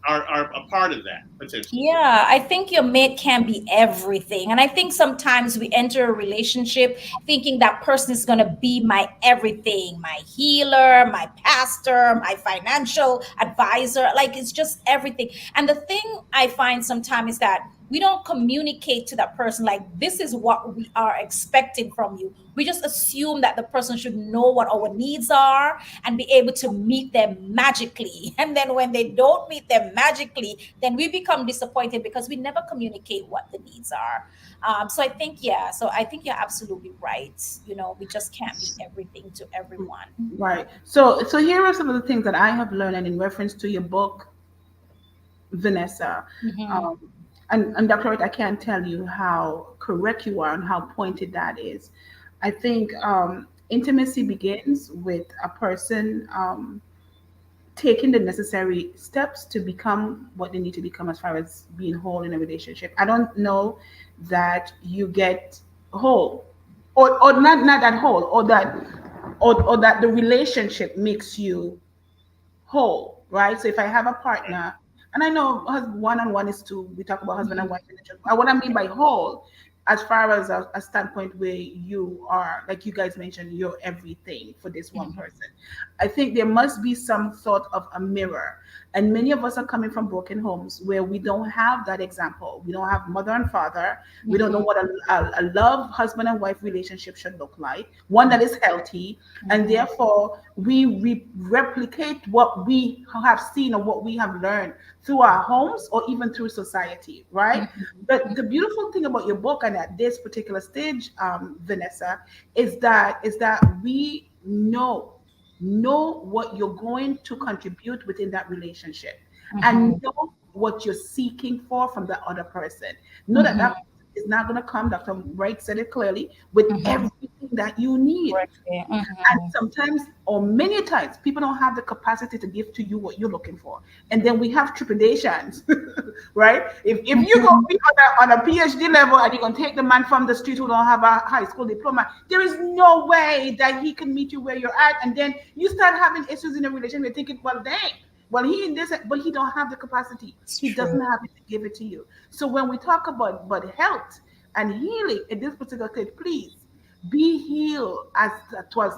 are a part of that potentially. Yeah, I think your mate can be everything. And I think sometimes we enter a relationship thinking that person is going to be my everything, my healer, my pastor, my financial advisor. Like, it's just everything. And the thing I find sometimes is that we don't communicate to that person like, this is what we are expecting from you. We just assume that the person should know what our needs are and be able to meet them magically. And then when they don't meet them magically, then we become disappointed because we never communicate what the needs are. So I think you're absolutely right. We just can't be everything to everyone. Right. So here are some of the things that I have learned, and in reference to your book, Vanessa. And Dr. Wright, I can't tell you how correct you are and how pointed that is. I think intimacy begins with a person taking the necessary steps to become what they need to become as far as being whole in a relationship. I don't know that you get whole, or not that whole, or that the relationship makes you whole, right? So if I have a partner, and I know one-on-one is two, we talk about husband and wife relationship. What I mean by whole, as far as a standpoint where you are, like you guys mentioned, you're everything for this one person. I think there must be some sort of a mirror. And many of us are coming from broken homes where we don't have that example. We don't have mother and father. We don't know what a love husband and wife relationship should look like, one that is healthy. And therefore, we replicate what we have seen or what we have learned through our homes or even through society, right? But the beautiful thing about your book, and at this particular stage, Vanessa, is that we know what you're going to contribute within that relationship, and know what you're seeking for from the other person. Know that person is not going to come, Dr. Wright said it clearly, with everything that you need. And sometimes, or many times, people don't have the capacity to give to you what you're looking for. And then we have trepidations, right? If you're going to be on a PhD level and you're going to take the man from the street who don't have a high school diploma, there is no way that he can meet you where you're at. And then you start having issues in a relationship. You're thinking, well, dang. Well, he in this, but he don't have the capacity. He doesn't have it to give it to you. So when we talk about health and healing in this particular case, please be healed as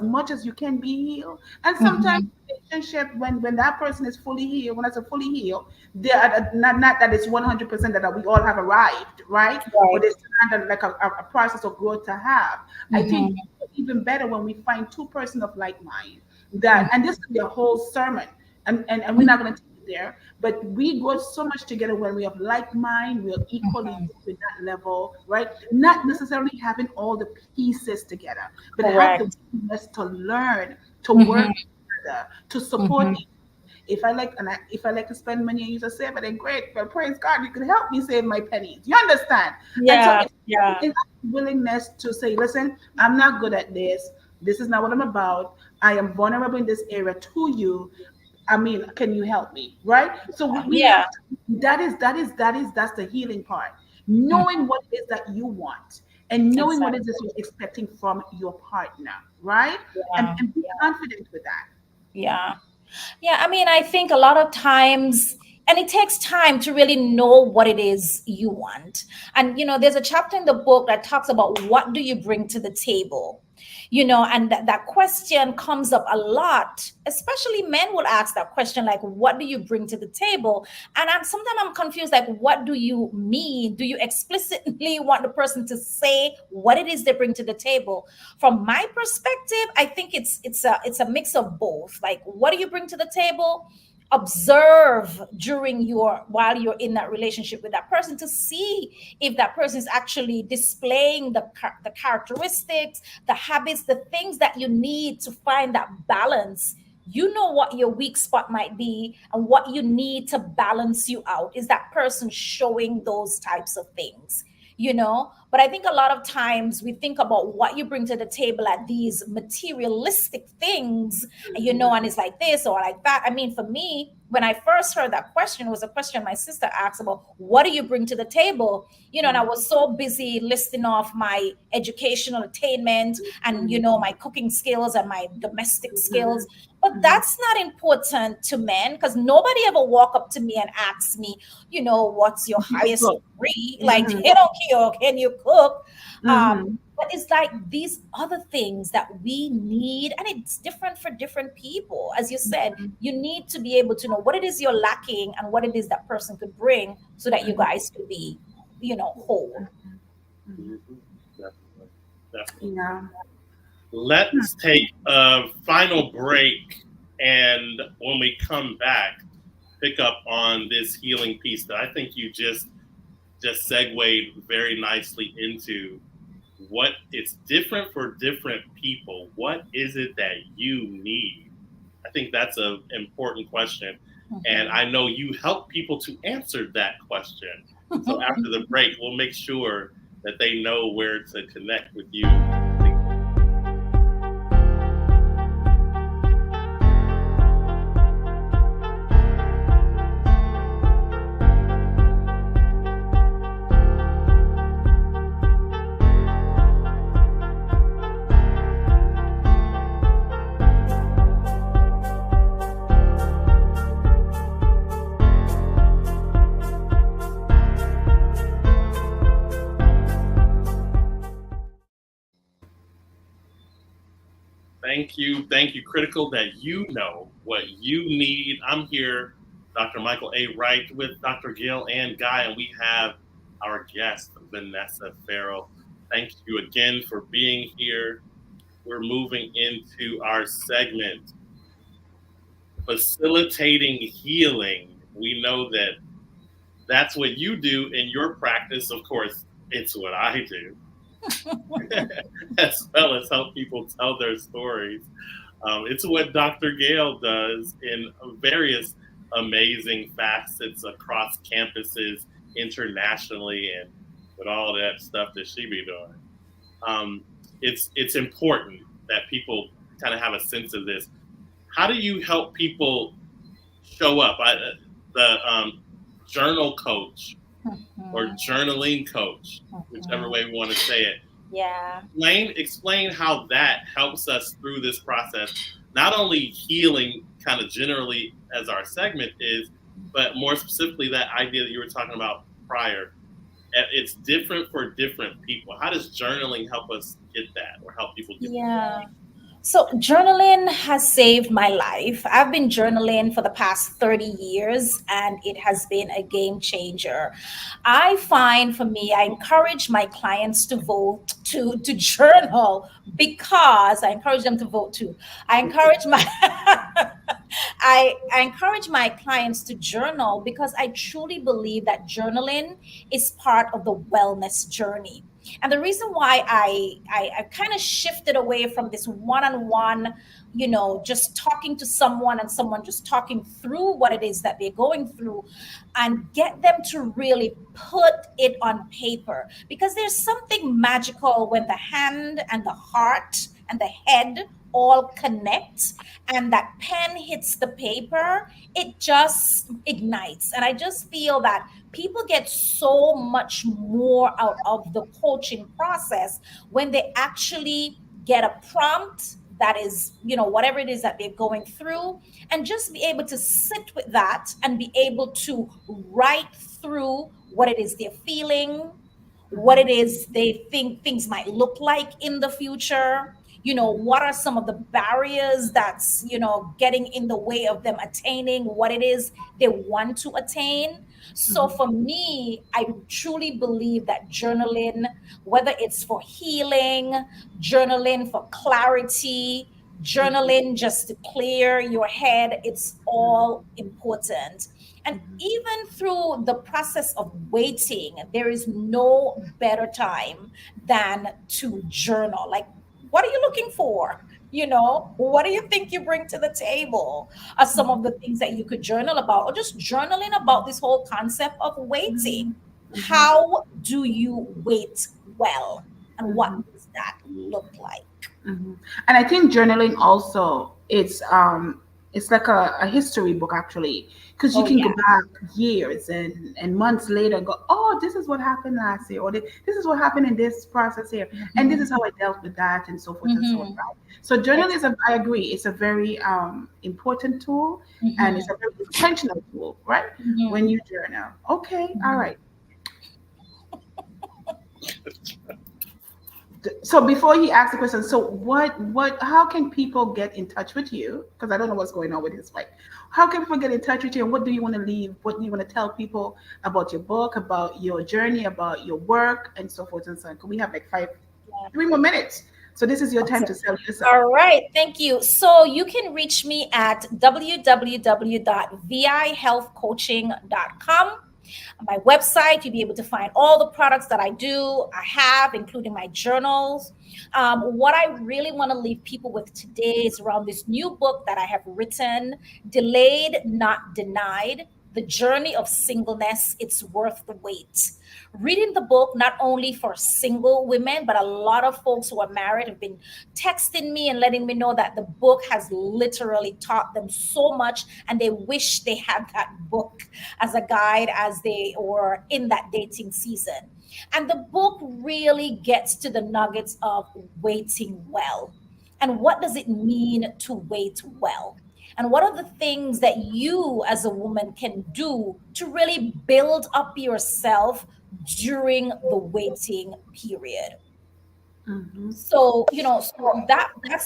much as you can be healed. And sometimes relationship, when that person is fully healed, when it's fully healed, they are not that it's 100% that we all have arrived, right? But it's kind of a process of growth to have. I think it's even better when we find two persons of like mind. And this could be a whole sermon. And we're not going to take there. But we go so much together when we have like mind, we are equally Mhm. with that level, right? Not necessarily having all the pieces together, but have the Correct. willingness to learn, to work Mhm. together, to support Mhm. each. If I like to spend money and use a saver, then great. But praise God, you can help me save my pennies. You understand? And so Yeah, yeah. it's willingness to say, listen, I'm not good at this. This is not what I'm about. I am vulnerable in this area to you. I mean, can you help me? Right? So we have Yeah. to, that's the healing part. Mhm. Knowing what it is that you want and knowing what it is that Exactly. you're expecting from your partner, right? Yeah. And be Yeah. confident with that. Yeah. Yeah, I mean, I think a lot of times, and it takes time to really know what it is you want. And, there's a chapter in the book that talks about what do you bring to the table? And that question comes up a lot, especially men will ask that question, like, what do you bring to the table? And sometimes I'm confused, like, what do you mean? Do you explicitly want the person to say what it is they bring to the table? From my perspective, I think it's a mix of both. Like, what do you bring to the table? Observe during your while you're in that relationship with that person to see if that person is actually displaying the characteristics, the habits, the things that you need to find that balance. You know what your weak spot might be and what you need to balance you out. Is that person showing those types of things? But I think a lot of times we think about what you bring to the table at these materialistic things, and it's like this or like that. I mean, for me, when I first heard that question, it was a question my sister asked about what do you bring to the table? And I was so busy listing off my educational attainment and my cooking skills and my domestic skills. But that's not important to men, because nobody ever walk up to me and ask me, what's your highest Look. degree? Like, they don't care, can you cook? Mm-hmm. But it's like these other things that we need, and it's different for different people. As you said, you need to be able to know what it is you're lacking and what it is that person could bring so that you guys could be, whole. Mhm. Definitely. Definitely. Yeah. Let's take a final break, and when we come back, pick up on this healing piece that I think you just segued very nicely into. What it's different for different people. What is it that you need? I think that's an important question, and I know you help people to answer that question. So after the break, we'll make sure that they know where to connect with you. Thank you, Critical, that you know what you need. I'm here, Dr. Michael A. Wright, with Dr. Gail and Guy, and we have our guest, Vanessa Farrell. Thank you again for being here. We're moving into our segment, facilitating healing. We know that that's what you do in your practice. Of course, it's what I do, as well as help people tell their stories. It's what Dr. Gale does in various amazing facets across campuses internationally, and with all that stuff that she be doing. It's important that people kind of have a sense of this. How do you help people show up? The journal coach or journaling coach, whichever way we want to say it. Yeah. Explain how that helps us through this process. Not only healing kind of generally as our segment is, but more specifically that idea that you were talking about prior. It's different for different people. How does journaling help us get that or help people get that? Yeah. So, journaling has saved my life. I've been journaling for the past 30 years and it has been a game changer. I find for me, I encourage my clients to vote to journal because I encourage them to vote too. I encourage my I encourage my clients to journal because I truly believe that journaling is part of the wellness journey. And the reason why I kind of shifted away from this one-on-one, just talking to someone and someone just talking through what it is that they're going through and get them to really put it on paper, because there's something magical when the hand and the heart and the head all connect and that pen hits the paper, it just ignites. And I just feel that people get so much more out of the coaching process when they actually get a prompt that is, whatever it is that they're going through, and just be able to sit with that and be able to write through what it is they're feeling, what it is they think things might look like in the future. What are some of the barriers that's, getting in the way of them attaining what it is they want to attain. So Mhm. for me, I truly believe that journaling, whether it's for healing, journaling for clarity, journaling just to clear your head, it's all important. And even through the process of waiting, there is no better time than to journal. Like, what are you looking for? What do you think you bring to the table? Are some of the things that you could journal about, or just journaling about this whole concept of waiting. Mhm. How do you wait well? And what Mhm. does that look like? Mhm. And I think journaling also it's like a history book actually, because you Oh, can yeah. go back years and months later and go, oh, this is what happened last year, or this is what happened in this process here, and this Mhm. is how I dealt with that, and so forth and so on. Mhm. Right? So journaling Ex- is I agree, it's a very important tool, and it's mhm. a very intentional tool, right? When Mhm. you journal, okay, all Mhm. right. So before he asks the question, so how can people get in touch with you? Because I don't know what's going on with his mic. How can people get in touch with you, and what do you want to leave? What do you want to tell people about your book, about your journey, about your work, and so forth and so on? Can we have like 3 more minutes? So this is your time to Awesome. sell yourself. All right, thank you. So you can reach me at www.vihealthcoaching.com. On my website, you'll be able to find all the products that I have, including my journals. What I really want to leave people with today is around this new book that I have written, Delayed, Not Denied: The Journey of Singleness. It's Worth the Wait. Reading the book, not only for single women, but a lot of folks who are married have been texting me and letting me know that the book has literally taught them so much and they wish they had that book as a guide as they were in that dating season. And the book really gets to the nuggets of waiting well. And what does it mean to wait well? And what are the things that you as a woman can do to really build up yourself during the waiting period? Mm-hmm. So that's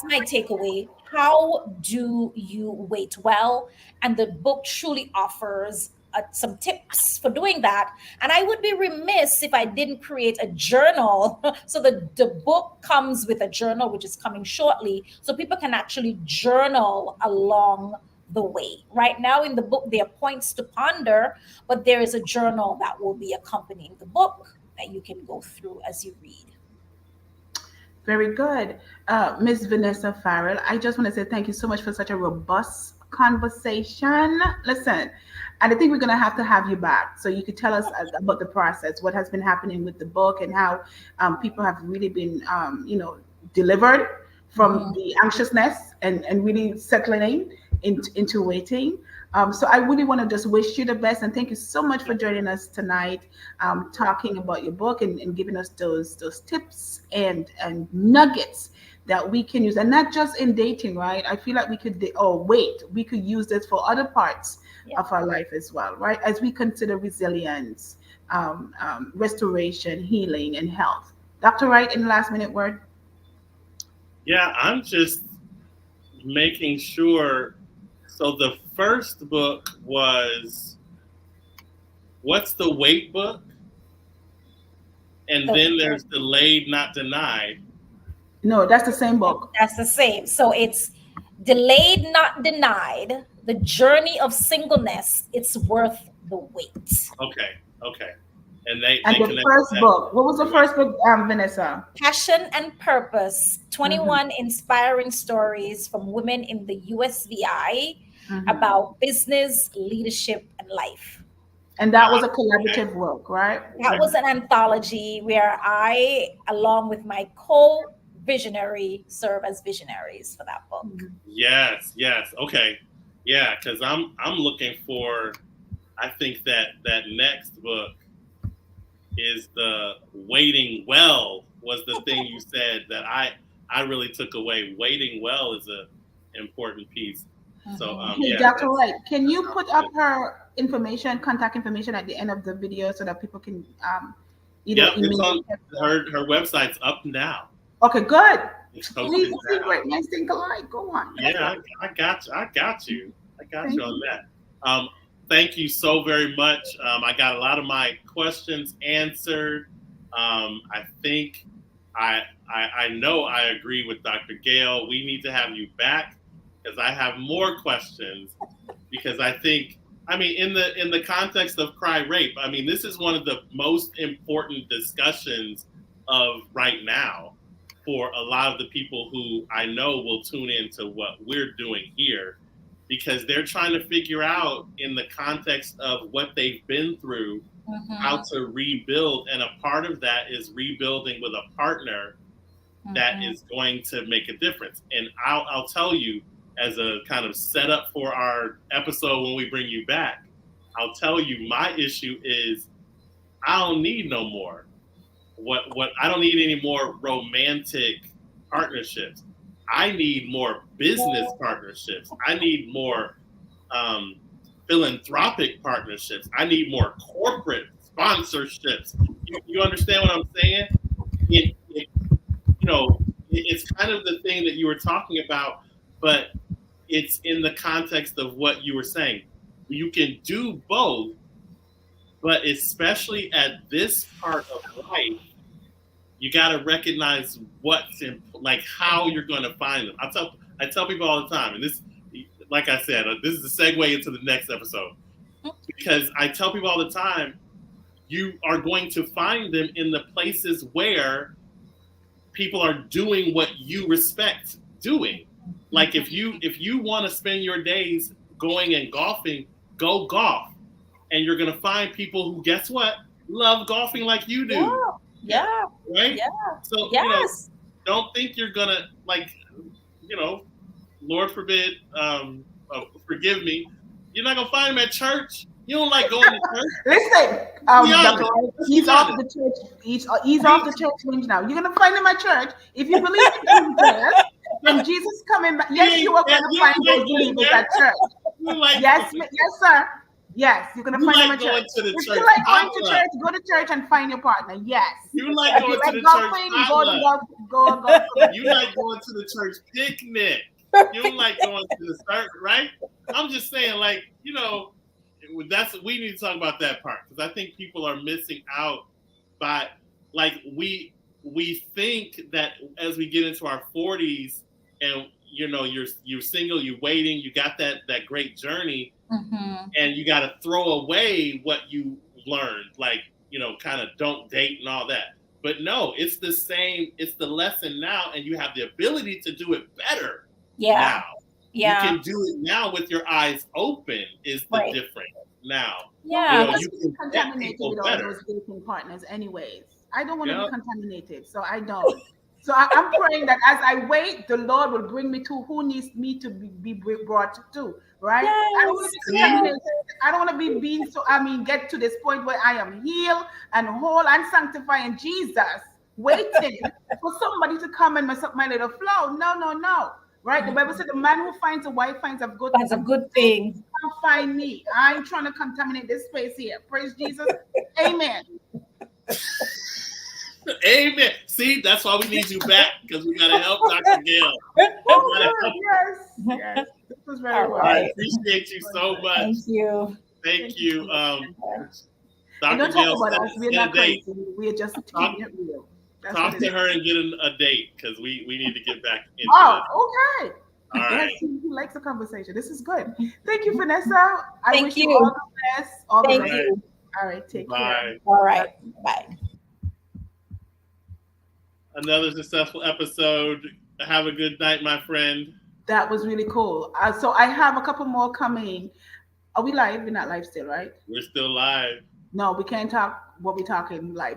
my takeaway. How do you wait well? And the book truly offers some tips for doing that. And I would be remiss if I didn't create a journal. So the book comes with a journal, which is coming shortly, so people can actually journal along the way. Right now in the book, there are points to ponder, but there is a journal that will be accompanying the book that you can go through as you read. Very good. Miss Vanessa Farrell, I just want to say thank you so much for such a robust conversation. Listen, and I think we're going to have you back so you could tell us about the process, what has been happening with the book, and how people have really been, delivered from Mhm. the anxiousness and really settling into waiting. So I really want to just wish you the best and thank you so much for joining us tonight, talking about your book and giving us those tips and nuggets that we can use, and not just in dating, right? I feel like we could, we could use this for other parts Yeah. of our life as well, right? As we consider resilience, restoration, healing, and health. Dr. Wright, in the last minute word. Yeah, I'm just making sure. So the first book was What's the Weight book? And then there's Delayed Not Denied. No, that's the same book. That's the same. So it's Delayed Not Denied, The Journey of Singleness. It's Worth the Wait. Okay. And the first book. What was the first book, Vanessa? Passion and Purpose, 21 inspiring stories from women in the USVI about business, leadership, and life. And that was a collaborative work, right? That was an anthology where I, along with my co-visionary, serve as visionaries for that book. Yes. Okay. Yeah, because I'm looking for, I think that next book is the Waiting Well was the thing you said that I really took away. Waiting well is a important piece. So Dr. Wright, can you put up her contact information at the end of the video so that people can either it's on her website's up now. Okay, good. Please, secret, nice thing alike. Go on. Yeah, I got you. I got you on that. Thank you so very much. I got a lot of my questions answered. I think I know I agree with Dr. Gale. We need to have you back because I have more questions. Because I think, in the context of cry rape, this is one of the most important discussions of right now for a lot of the people who I know will tune into what we're doing here. Because they're trying to figure out in the context of what they've been through, how to rebuild. And a part of that is rebuilding with a partner that is going to make a difference. And I'll tell you, as a kind of setup for our episode when we bring you back, I'll tell you my issue is I don't need no more. What I don't need any more romantic partnerships. I need more business partnerships. I need more philanthropic partnerships. I need more corporate sponsorships. You understand what I'm saying? It's kind of the thing that you were talking about, but it's in the context of what you were saying. You can do both, but especially at this part of life, you got to recognize what's in, like how you're going to find them. I tell people all the time, and this, like I said, this is a segue into the next episode, because I tell people all the time, you are going to find them in the places where people are doing what you respect doing. Like if you want to spend your days going and golfing, go golf, and you're going to find people who, guess what, love golfing like you do. Yeah. Right? Yeah. So, yes. Don't think you're going to, Lord forbid, forgive me, you're not going to find him at church. You don't like going to church. Listen, he's off the church. He's off the church range now. You're going to find him at church. If you believe in Jesus, when Jesus coming back, yes, you are going to find those believers at church. Yes, sir. Yes, you're gonna find them at church. If you like going to church, go to church and find your partner. Yes. You like going to the church. Go. You like going to the church picnic. You don't like going to the church, right? I'm just saying, we need to talk about that part because I think people are missing out by we think that as we get into our 40s and you're single, you're waiting, you got that great journey. And you got to throw away what you learned, kind of don't date and all that. But no, it's the same. It's the lesson now, and you have the ability to do it better now. Yeah. You can do it now with your eyes open is the difference now. Yeah. You can contaminated with all those dating partners anyways. I don't want to be contaminated, so I don't. So I'm praying that as I wait, the Lord will bring me to who needs me to be brought to, right? Yes. I don't want to be get to this point where I am healed and whole and sanctified in Jesus, waiting for somebody to come and mess up my little flow. No. Right? The Bible said the man who finds a wife finds a good thing. That's a good thing. Come find me. I ain't trying to contaminate this space here. Praise Jesus. Amen. Amen. See, that's why we need you back, because we gotta help Dr. Gail. Oh, good. Yes. This was very All well. I right. appreciate you so much. Thank you. Thank you. And Dr. don't Gail, talk about us. We're set a not date. crazy. We're just keeping it real. That's Talk what to it is. her and get a date, because we need to get back into Oh, okay. All right. Yes, he likes the conversation. This is good. Thank you, Vanessa. I Thank wish you. you all the best. All the Thank best. you. All right, take Bye. care. All right. Bye. Another successful episode. Have a good night, my friend. That was really cool. So I have a couple more coming. Are we live? We're not live still, right? We're still live. No, we can't talk what we're talking live.